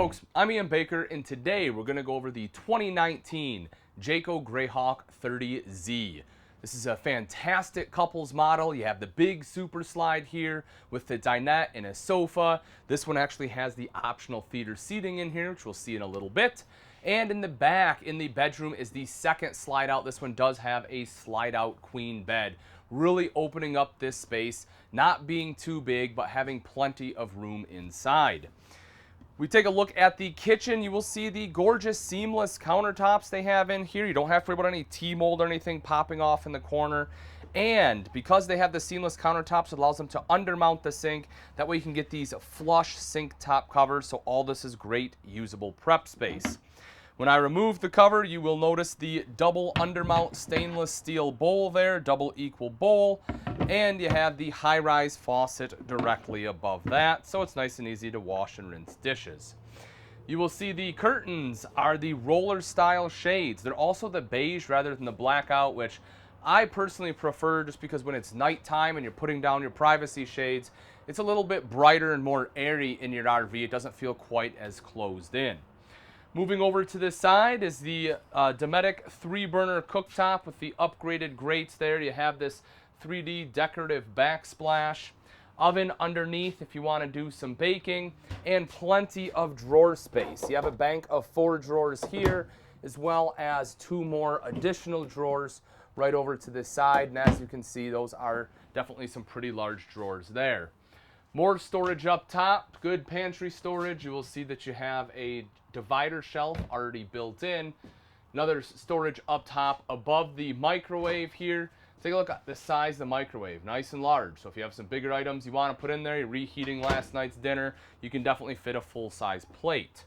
folks, I'm Ian Baker, and today we're going to go over the 2019 Jayco Greyhawk 30Z. This is a fantastic couples model. You have the big super slide here with the dinette and a sofa. This one actually has the optional theater seating in here, which we'll see in a little bit. And in the back, in the bedroom, is the second slide out. This one does have a slide out queen bed, really opening up this space, not being too big, but having plenty of room inside. We take a look at the kitchen. You will see the gorgeous seamless countertops they have in here. You don't have to worry about any T-mold or anything popping off in the corner. And because they have the seamless countertops, it allows them to undermount the sink. That way you can get these flush sink top covers. So all this is great usable prep space. When I remove the cover, you will notice the double undermount stainless steel bowl there, double equal bowl, and you have the high-rise faucet directly above that, so it's nice and easy to wash and rinse dishes. You will see the curtains are the roller style shades. They're also the beige rather than the blackout, which I personally prefer just because when it's nighttime and you're putting down your privacy shades, it's a little bit brighter and more airy in your RV. It doesn't feel quite as closed in. Moving over to this side is the Dinette 3-burner cooktop with the upgraded grates there. You have this 3D decorative backsplash. Oven underneath if you want to do some baking, and plenty of drawer space. You have a bank of 4 drawers here, as well as 2 more additional drawers right over to this side. And as you can see, those are definitely some pretty large drawers there. More storage up top, good pantry storage. You will see that you have a divider shelf already built in. Another storage up top above the microwave here. Take a look at the size of the microwave, nice and large. So if you have some bigger items you want to put in there, you're reheating last night's dinner, you can definitely fit a full-size plate.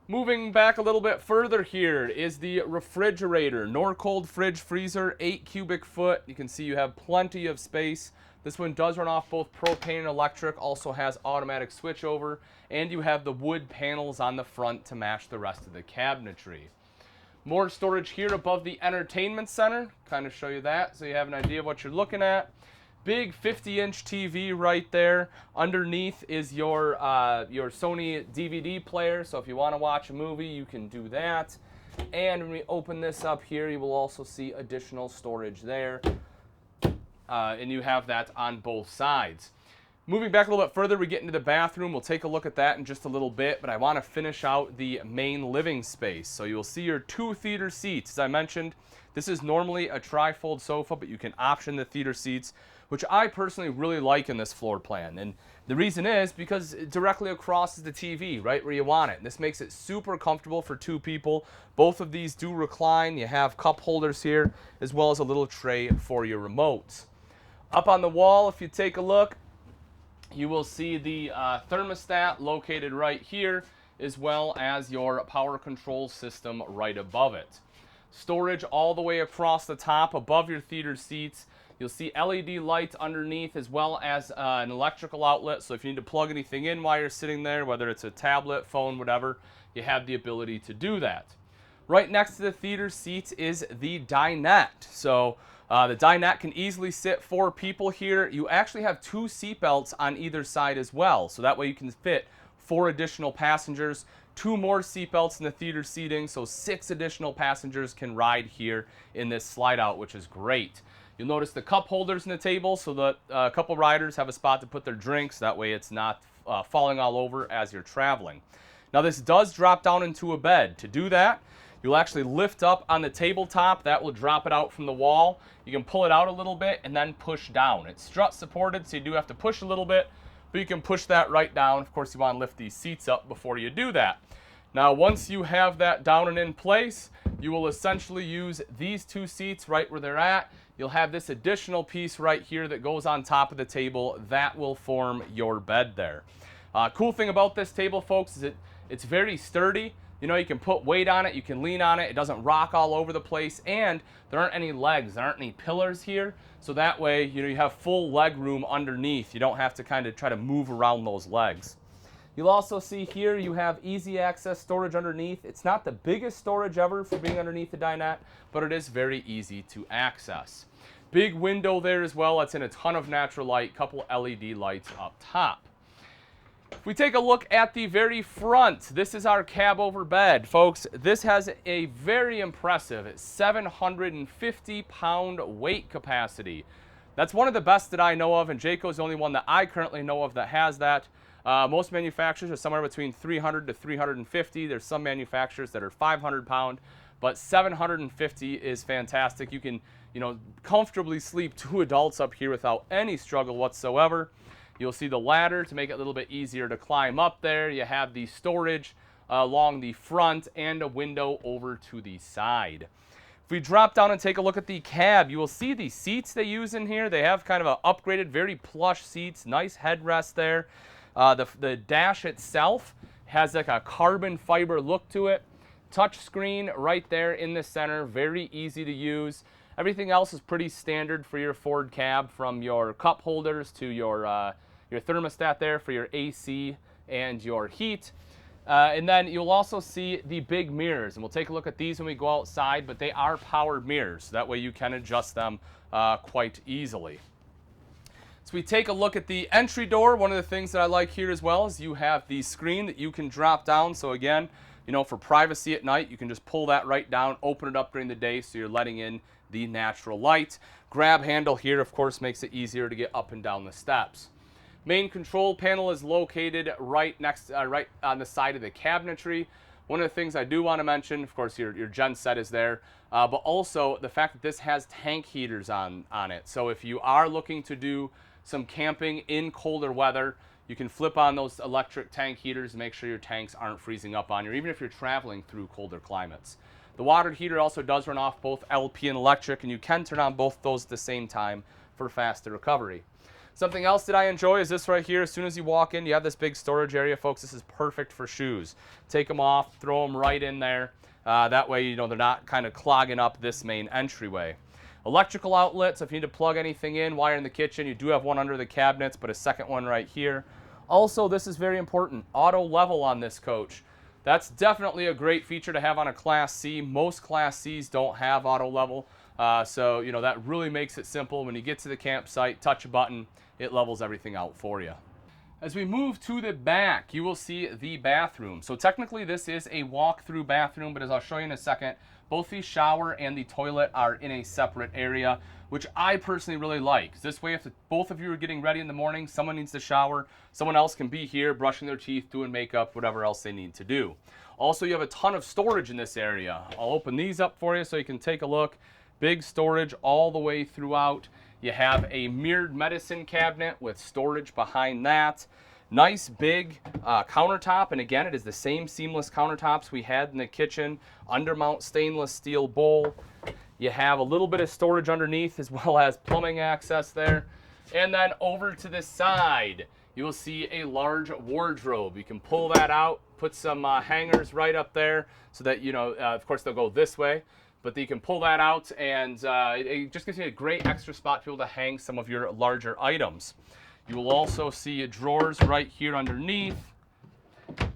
Moving back a little bit further here is the refrigerator. Norcold fridge freezer, 8 cubic foot. You can see you have plenty of space. This one does run off both propane and electric, also has automatic switchover, and you have the wood panels on the front to match the rest of the cabinetry. More storage here above the entertainment center, kind of show you that so you have an idea of what you're looking at. Big 50-inch TV right there. Underneath is your Sony DVD player, so if you want to watch a movie, you can do that. And when we open this up here, you will also see additional storage there. And you have that on both sides. Moving back a little bit further, we get into the bathroom. We'll take a look at that in just a little bit, but I want to finish out the main living space. So you'll see your 2 theater seats. As I mentioned, this is normally a tri-fold sofa, but you can option the theater seats, which I personally really like in this floor plan. And the reason is because directly across is the TV, right where you want it. And this makes it super comfortable for 2 people. Both of these do recline. You have cup holders here, as well as a little tray for your remotes. Up on the wall, if you take a look, you will see the thermostat located right here, as well as your power control system right above it. Storage all the way across the top above your theater seats. You'll see LED lights underneath, as well as an electrical outlet. So if you need to plug anything in while you're sitting there, whether it's a tablet, phone, whatever, you have the ability to do that. Right next to the theater seats is the dinette. So the dinette can easily sit 4 people here. You actually have 2 seatbelts on either side as well. So that way you can fit 4 additional passengers, 2 more seatbelts in the theater seating, so 6 additional passengers can ride here in this slide out, which is great. You'll notice the cup holders in the table, so that a couple riders have a spot to put their drinks. That way it's not falling all over as you're traveling. Now this does drop down into a bed. To do that, you'll actually lift up on the tabletop. That will drop it out from the wall. You can pull it out a little bit and then push down. It's strut supported, so you do have to push a little bit, but you can push that right down. Of course, you want to lift these seats up before you do that. Now, once you have that down and in place, you will essentially use these 2 seats right where they're at. You'll have this additional piece right here that goes on top of the table. That will form your bed there. Cool thing about this table, folks, is it's very sturdy. You know, you can put weight on it, you can lean on it, it doesn't rock all over the place, and there aren't any legs, there aren't any pillars here, so that way, you know, you have full leg room underneath. You don't have to kind of try to move around those legs. You'll also see here you have easy access storage underneath. It's not the biggest storage ever for being underneath the dinette, but it is very easy to access. Big window there as well, that's in a ton of natural light, couple LED lights up top. If we take a look at the very front, this is our cab over bed. Folks, this has a very impressive 750-pound weight capacity. That's one of the best that I know of, and Jayco's the only one that I currently know of that has that. Most manufacturers are somewhere between 300 to 350. There's some manufacturers that are 500 pound, but 750 is fantastic. You can, comfortably sleep 2 adults up here without any struggle whatsoever. You'll see the ladder to make it a little bit easier to climb up there. You have the storage along the front and a window over to the side. If we drop down and take a look at the cab, you will see the seats they use in here. They have kind of an upgraded, very plush seats, nice headrest there. The dash itself has like a carbon fiber look to it. Touch screen right there in the center, very easy to use. Everything else is pretty standard for your Ford cab, from your cup holders to your thermostat there for your AC and your heat. And then you'll also see the big mirrors, and we'll take a look at these when we go outside, but they are powered mirrors, so that way you can adjust them quite easily. So we take a look at the entry door. One of the things that I like here as well is you have the screen that you can drop down. So again, for privacy at night, you can just pull that right down, open it up during the day, so you're letting in the natural light. Grab handle here, of course, makes it easier to get up and down the steps. Main control panel is located right on the side of the cabinetry. One of the things I do want to mention, of course, your gen set is there, but also the fact that this has tank heaters on it. So if you are looking to do some camping in colder weather, you can flip on those electric tank heaters and make sure your tanks aren't freezing up on you, even if you're traveling through colder climates. The water heater also does run off both LP and electric, and you can turn on both those at the same time for faster recovery. Something else that I enjoy is this right here. As soon as you walk in, you have this big storage area, folks. This is perfect for shoes. Take them off, throw them right in there. That way, they're not kind of clogging up this main entryway. Electrical outlets, if you need to plug anything in while you're in the kitchen, you do have one under the cabinets, but a second one right here. Also, this is very important, auto level on this coach. That's definitely a great feature to have on a Class C. Most Class Cs don't have auto level, so that really makes it simple. When you get to the campsite, touch a button, it levels everything out for you. As we move to the back, you will see the bathroom. So technically this is a walk-through bathroom, but as I'll show you in a second, both the shower and the toilet are in a separate area, which I personally really like. This way, if both of you are getting ready in the morning, someone needs to shower, someone else can be here brushing their teeth, doing makeup, whatever else they need to do. Also, you have a ton of storage in this area. I'll open these up for you so you can take a look. Big storage all the way throughout. You have a mirrored medicine cabinet with storage behind that. Nice big countertop, and again, it is the same seamless countertops we had in the kitchen. Undermount stainless steel bowl. You have a little bit of storage underneath as well as plumbing access there. And then over to the side, you will see a large wardrobe. You can pull that out, put some hangers right up there so that, of course they'll go this way, but you can pull that out, and it just gives you a great extra spot to be able to hang some of your larger items. You will also see drawers right here underneath.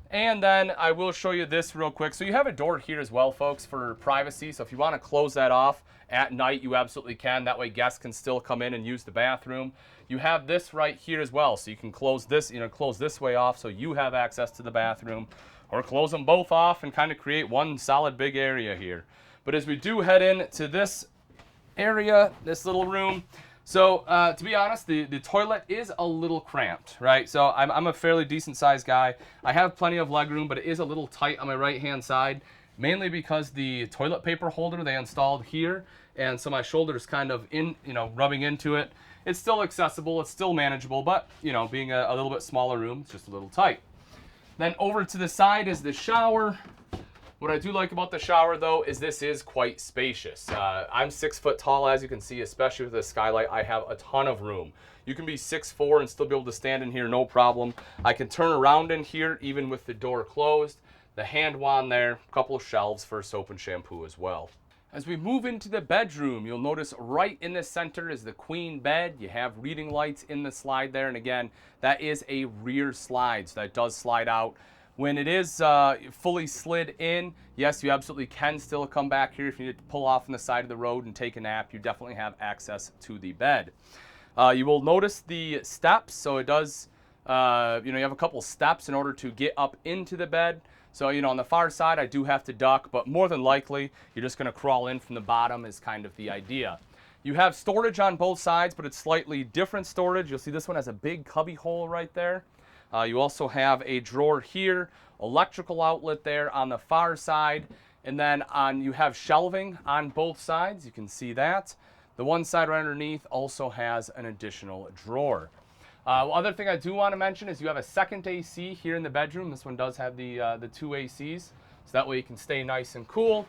And then I will show you this real quick. So you have a door here as well, folks, for privacy. So if you want to close that off at night, you absolutely can. That way guests can still come in and use the bathroom. You have this right here as well. So you can close this, close this way off so you have access to the bathroom, or close them both off and kind of create one solid big area here. But as we do head into this area, this little room, so to be honest, the toilet is a little cramped, right? So I'm a fairly decent sized guy. I have plenty of leg room, but it is a little tight on my right hand side, mainly because the toilet paper holder they installed here, and so my shoulder's kind of rubbing into it. It's still accessible, it's still manageable, but being a little bit smaller room, it's just a little tight. Then over to the side is the shower. What I do like about the shower, though, is this is quite spacious. I'm 6 foot tall, as you can see, especially with the skylight. I have a ton of room. You can be 6'4" and still be able to stand in here, no problem. I can turn around in here, even with the door closed. The hand wand there, a couple of shelves for soap and shampoo as well. As we move into the bedroom, you'll notice right in the center is the queen bed. You have reading lights in the slide there, and again, that is a rear slide, so that does slide out. When it is fully slid in, yes, you absolutely can still come back here if you need to pull off on the side of the road and take a nap. You definitely have access to the bed. You will notice the steps, so it does You have a couple steps in order to get up into the bed. So, on the far side, I do have to duck, but more than likely, you're just going to crawl in from the bottom is kind of the idea. You have storage on both sides, but it's slightly different storage. You'll see this one has a big cubby hole right there. You also have a drawer here, electrical outlet there on the far side, and then you have shelving on both sides. You can see that. The one side right underneath also has an additional drawer. Other thing I do want to mention is you have a second AC here in the bedroom. This one does have the two ACs, so that way you can stay nice and cool.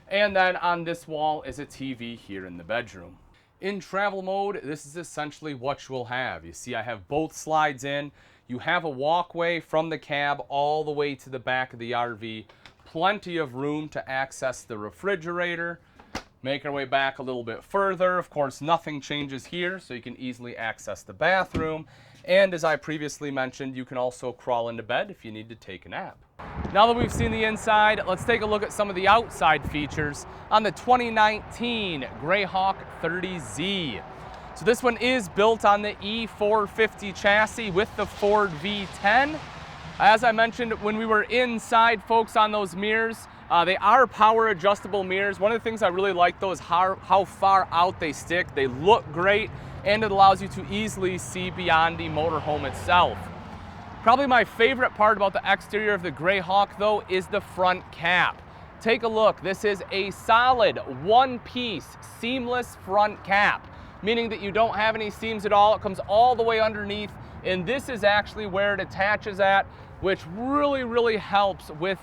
And then on this wall is a TV here in the bedroom. In travel mode, this is essentially what you will have. You see I have both slides in. You have a walkway from the cab all the way to the back of the RV. Plenty of room to access the refrigerator. Make our way back a little bit further. Of course, nothing changes here, so you can easily access the bathroom. And as I previously mentioned, you can also crawl into bed if you need to take a nap. Now that we've seen the inside, let's take a look at some of the outside features on the 2019 Greyhawk 30Z. So this one is built on the E450 chassis with the Ford V10. As I mentioned when we were inside, folks, on those mirrors, they are power adjustable mirrors. One of the things I really like though is how far out they stick. They look great, and it allows you to easily see beyond the motorhome itself. Probably my favorite part about the exterior of the Greyhawk though is the front cap. Take a look. This is a solid one-piece seamless front cap, meaning that you don't have any seams at all. It comes all the way underneath, and this is actually where it attaches at, which really helps with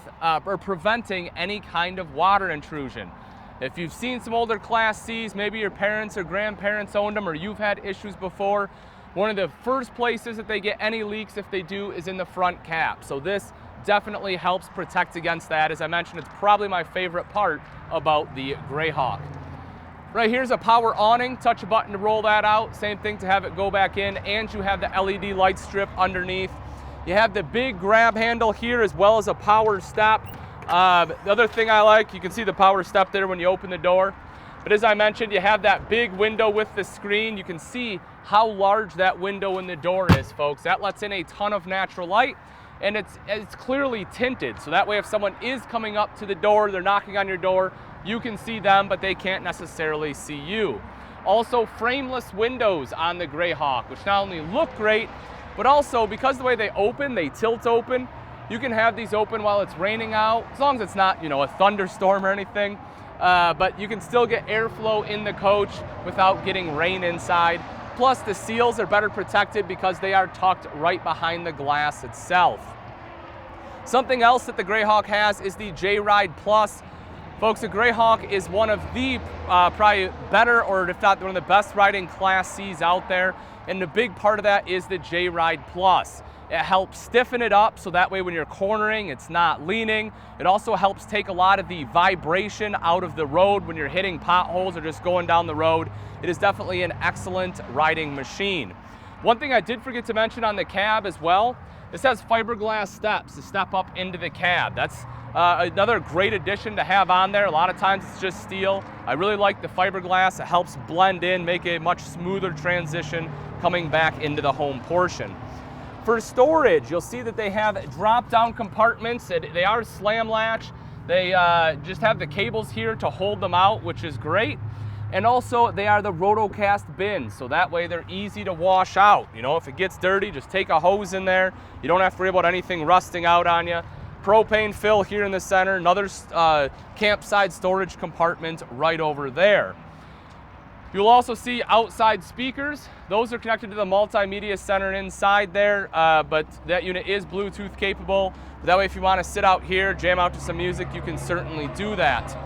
preventing any kind of water intrusion. If you've seen some older Class Cs, maybe your parents or grandparents owned them, or you've had issues before, one of the first places that they get any leaks, if they do, is in the front cap. So this definitely helps protect against that. As I mentioned, it's probably my favorite part about the Greyhawk. Right here's a power awning. Touch a button to roll that out. Same thing to have it go back in, and you have the LED light strip underneath. You have the big grab handle here as well as a power step. The other thing I like, you can see the power step there when you open the door. But as I mentioned, you have that big window with the screen. You can see how large that window in the door is, folks. That lets in a ton of natural light, and it's clearly tinted. So that way if someone is coming up to the door, they're knocking on your door, you can see them, but they can't necessarily see you. Also, frameless windows on the Greyhawk, which not only look great, but also because the way they open, they tilt open. You can have these open while it's raining out, as long as it's not, a thunderstorm or anything. But you can still get airflow in the coach without getting rain inside. Plus, the seals are better protected because they are tucked right behind the glass itself. Something else that the Greyhawk has is the J-Ride Plus. Folks, the Greyhawk is one of the probably better, or if not one of the best riding Class Cs out there. And the big part of that is the J-Ride Plus. It helps stiffen it up so that way when you're cornering, it's not leaning. It also helps take a lot of the vibration out of the road when you're hitting potholes or just going down the road. It is definitely an excellent riding machine. One thing I did forget to mention on the cab as well, this has fiberglass steps to step up into the cab. That's another great addition to have on there. A lot of times it's just steel. I really like the fiberglass. It helps blend in, make a much smoother transition coming back into the home portion. For storage, you'll see that they have drop-down compartments. They are slam latch. They just have the cables here to hold them out, which is great. And also, they are the rotocast bins, so that way they're easy to wash out. If it gets dirty, just take a hose in there. You don't have to worry about anything rusting out on you. Propane fill here in the center, another campsite storage compartment right over there. You'll also see outside speakers. Those are connected to the multimedia center inside there, but that unit is Bluetooth capable. That way if you want to sit out here, jam out to some music, you can certainly do that.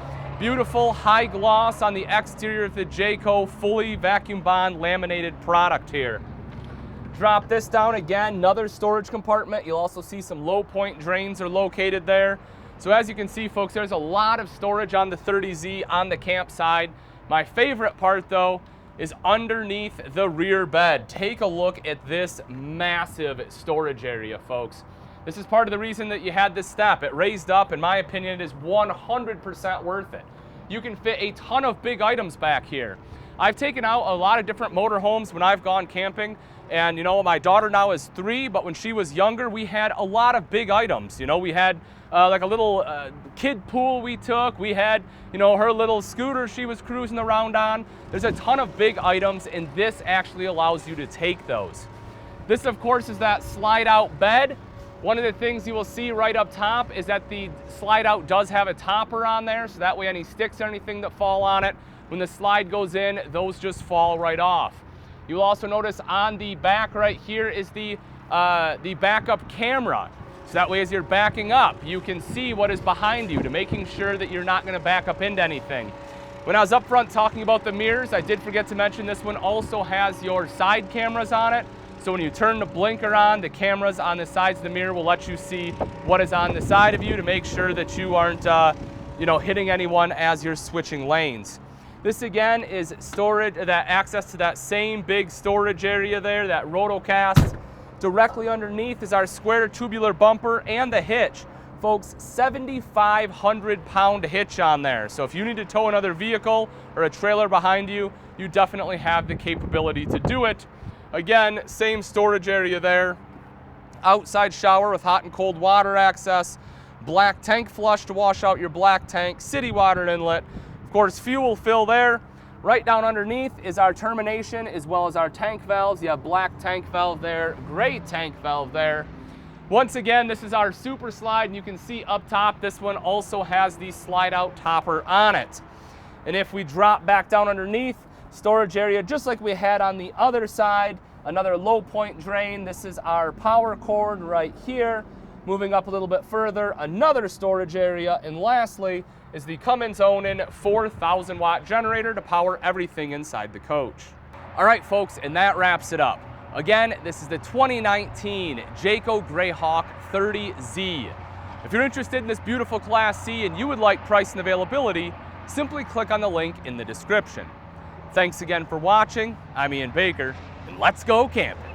Beautiful high gloss on the exterior of the Jayco fully vacuum bond laminated product here. Drop this down again, another storage compartment. You'll also see some low point drains are located there. So as you can see, folks, there's a lot of storage on the 30Z on the camp side. My favorite part though is underneath the rear bed. Take a look at this massive storage area, folks. This is part of the reason that you had this step. It raised up, in my opinion, it is 100% worth it. You can fit a ton of big items back here. I've taken out a lot of different motorhomes when I've gone camping, and you know, my daughter now is 3, but when she was younger, we had a lot of big items. You know, we had like a little kid pool we took. We had, you know, her little scooter she was cruising around on. There's a ton of big items, and this actually allows you to take those. This, of course, is that slide out bed. One of the things you will see right up top is that the slide out does have a topper on there, so that way any sticks or anything that fall on it, when the slide goes in, those just fall right off. You'll also notice on the back right here is the backup camera. So that way as you're backing up, you can see what is behind you to making sure that you're not gonna back up into anything. When I was up front talking about the mirrors, I did forget to mention this one also has your side cameras on it. So when you turn the blinker on, the cameras on the sides of the mirror will let you see what is on the side of you to make sure that you aren't you know, hitting anyone as you're switching lanes. This again is storage, that access to that same big storage area there, that rotocast. Directly underneath is our square tubular bumper and the hitch. Folks, 7,500 pound hitch on there. So if you need to tow another vehicle or a trailer behind you, you definitely have the capability to do it. Again, same storage area there. Outside shower with hot and cold water access. Black tank flush to wash out your black tank. City water inlet. Of course, fuel fill there. Right down underneath is our termination as well as our tank valves. You have black tank valve there, gray tank valve there. Once again, this is our super slide, and you can see up top, this one also has the slide out topper on it. And if we drop back down underneath, storage area just like we had on the other side, another low point drain. This is our power cord right here. Moving up a little bit further, another storage area, and lastly is the Cummins Onin 4,000 watt generator to power everything inside the coach. All right, folks, and that wraps it up. Again, this is the 2019 Jayco Greyhawk 30Z. If you're interested in this beautiful Class C and you would like price and availability, simply click on the link in the description. Thanks again for watching. I'm Ian Baker, and let's go camping.